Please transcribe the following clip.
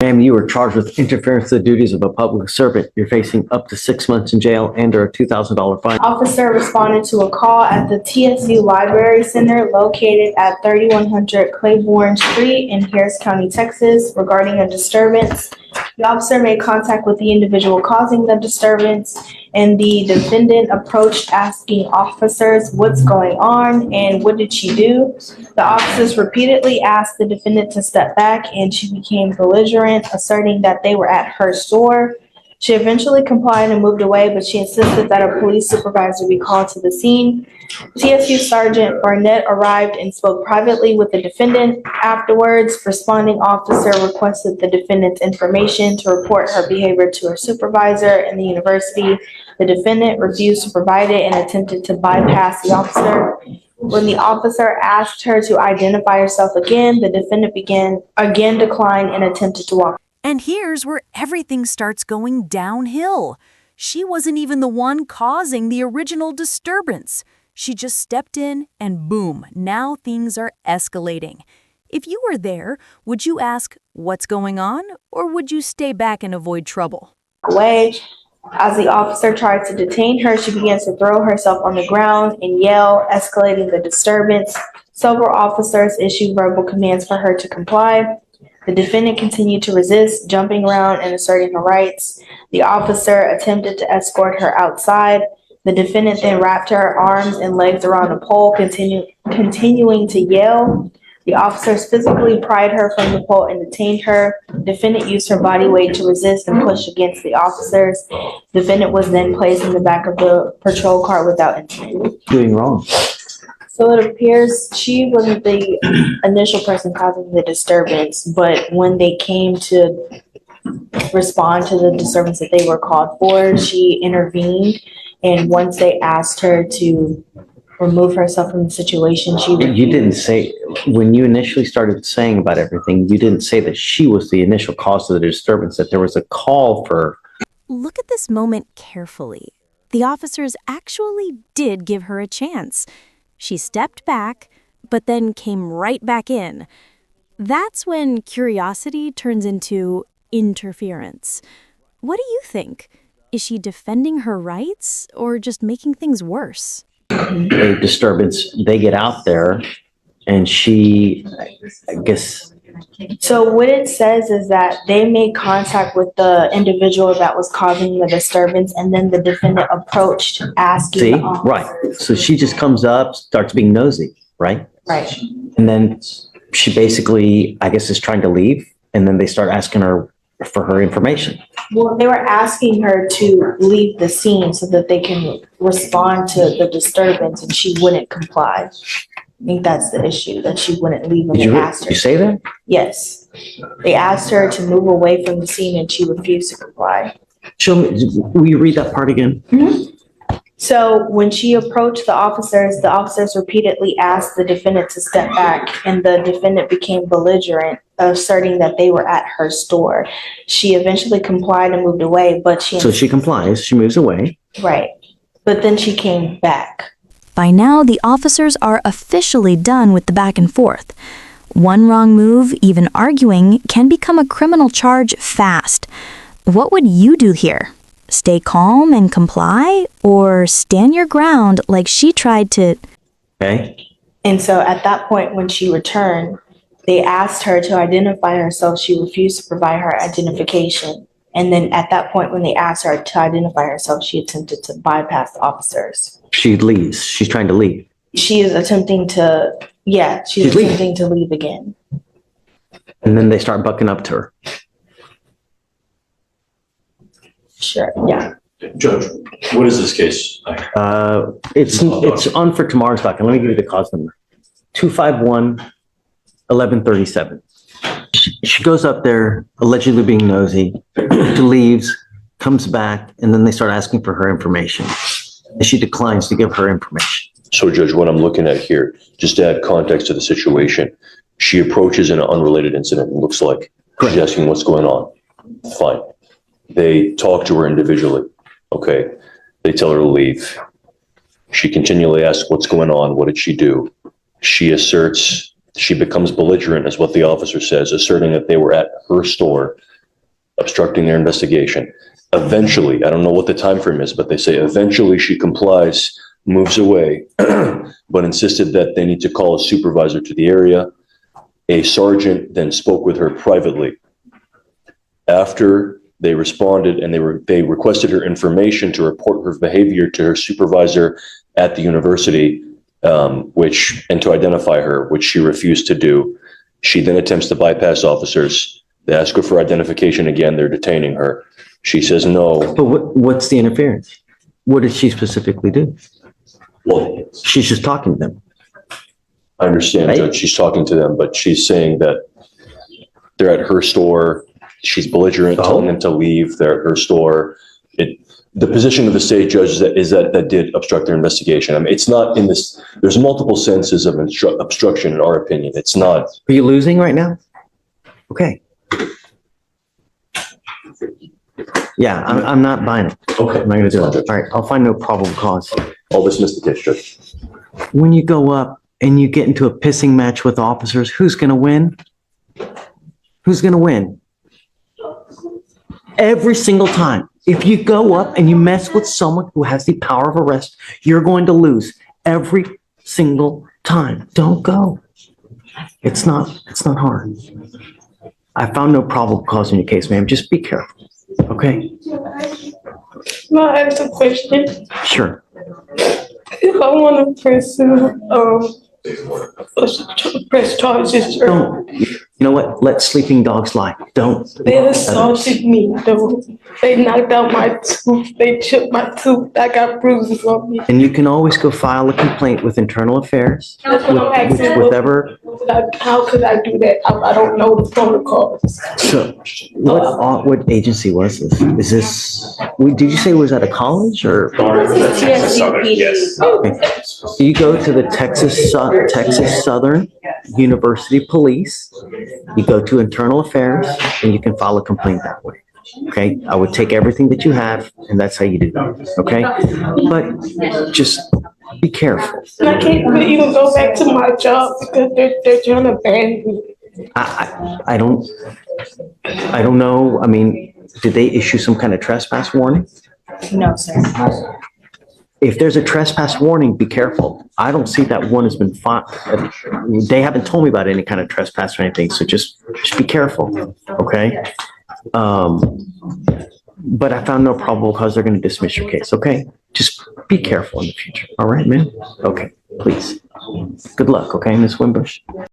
Ma'am, you are charged with interference with the duties of a public servant. You're facing up to 6 months in jail and or a $2,000 fine. Officer responded to a call at the TSU Library Center located at 3100 Claiborne Street in Harris County, Texas, regarding a disturbance. The officer made contact with the individual causing the disturbance, and the defendant approached asking officers what's going on and what did she do. The officers repeatedly asked the defendant to step back, and she became belligerent, asserting that they were at her store. She eventually complied and moved away, but she insisted that a police supervisor be called to the scene. TSU Sergeant Barnett arrived and spoke privately with the defendant. Afterwards, responding officer requested the defendant's information to report her behavior to her supervisor in the university. The defendant refused to provide it and attempted to bypass the officer. When the officer asked her to identify herself again, the defendant declined and attempted to walk. And here's where everything starts going downhill. She wasn't even the one causing the original disturbance. She just stepped in and boom, now things are escalating. If you were there, would you ask, what's going on? Or would you stay back and avoid trouble? Away. As the officer tried to detain her, she began to throw herself on the ground and yell, escalating the disturbance. Several officers issued verbal commands for her to comply. The defendant continued to resist, jumping around and asserting her rights. The officer attempted to escort her outside. The defendant then wrapped her arms and legs around a pole, continuing to yell. The officers physically pried her from the pole and detained her. The defendant used her body weight to resist and push against the officers. The defendant was then placed in the back of the patrol car without incident. Doing wrong. So it appears she wasn't the initial person causing the disturbance, but when they came to respond to the disturbance that they were called for, she intervened. And once they asked her to remove herself from the situation, she refused. You didn't say, when you initially started saying about everything, you didn't say that she was the initial cause of the disturbance, that there was a call for. Look at this moment carefully. The officers actually did give her a chance. She stepped back, but then came right back in. That's when curiosity turns into interference. What do you think? Is she defending her rights or just making things worse? A disturbance, they get out there, and she, I guess. So what it says is that they made contact with the individual that was causing the disturbance, and then the defendant approached asking. See, the officer. right. So she just comes up, starts being nosy, right? Right. And then she basically, I guess, is trying to leave, and then they start asking her for her information. Well, they were asking her to leave the scene so that they can respond to the disturbance, and she wouldn't comply. I think that's the issue, that she wouldn't leave when Did they you, asked her. you say that? Yes. They asked her to move away from the scene, and she refused to comply. Show me, will you read that part again? Mm-hmm. So when she approached the officers repeatedly asked the defendant to step back, and the defendant became belligerent, asserting that they were at her store. She eventually complied and moved away, but So she complies, she moves away. Right. But then she came back. By now, the officers are officially done with the back and forth. One wrong move, even arguing, can become a criminal charge fast. What would you do here? Stay calm and comply, or stand your ground like she tried to? Okay. And so at that point, when she returned, they asked her to identify herself. She refused to provide her identification. And then at that point, when they asked her to identify herself, she attempted to bypass the officers. She leaves. She's trying to leave. She is attempting to, she's attempting to leave again. And then they start bucking up to her. Sure, yeah. Judge, what is this case? It's on for tomorrow's docket. Let me give you the cause number. 251-1137. She goes up there, allegedly being nosy, she leaves, comes back, and then they start asking for her information. And she declines to give her information. So, Judge, what I'm looking at here, just to add context to the situation, she approaches an unrelated incident, it looks like. Correct. She's asking what's going on. Fine. They talk to her individually. Okay. They tell her to leave. She continually asks what's going on. What did she do? She asserts, she becomes belligerent, is what the officer says, asserting that they were at her store obstructing their investigation. Eventually, I don't know what the time frame is, but they say eventually she complies, moves away, but insisted that they need to call a supervisor to the area. A sergeant then spoke with her privately. After they responded and they requested her information to report her behavior to her supervisor at the university, and to identify her, which she refused to do. She then attempts to bypass officers. They ask her for identification again. They're detaining her. She says no. But what's the interference? What did she specifically do? Well, She's just talking to them. I understand, Right. Judge. She's talking to them, but she's saying that they're at her store. She's belligerent, telling them to leave. They're at her store. The position of the state judge is that did obstruct their investigation. I mean, it's not in this. There's multiple senses of obstruction, in our opinion. It's not. Are you losing right now? Okay. Yeah, I'm not buying it. Okay. I'm not gonna do it. All right, I'll find no probable cause. I'll dismiss the case, Judge. When you go up and you get into a pissing match with officers, who's gonna win? Who's gonna win? Every single time. If you go up and you mess with someone who has the power of arrest, you're going to lose every single time. Don't go. It's not hard. I found no probable cause in your case, ma'am. Just be careful. Okay? Can I ask a question? Sure. If I want to pursue, press charges, or Don't. You know what? Let sleeping dogs lie. Don't. they assaulted me, though. They knocked out my tooth, they chipped my tooth, I got bruises on me. And you can always go file a complaint with Internal Affairs, That's what I'm asking. whatever. How could I do that? I don't know the protocols. So what agency was this? Is this, did you say it was at a college or? TSUPD. Okay. So you go to the Texas Southern University Police, you go to Internal Affairs, and you can file a complaint that way. Okay, I would take everything that you have, and that's how you do it. Okay, but just be careful. And I can't even go back to my job because they're trying to ban me. I don't know. I mean, did they issue some kind of trespass warning? No, sir. If there's a trespass warning, be careful. I don't see that one has been filed. They haven't told me about any kind of trespass or anything, so just be careful, okay? But I found no probable cause. They're going to dismiss your case, okay? Just be careful in the future, all right, man? Okay, please. Good luck, okay, Ms. Wimbush?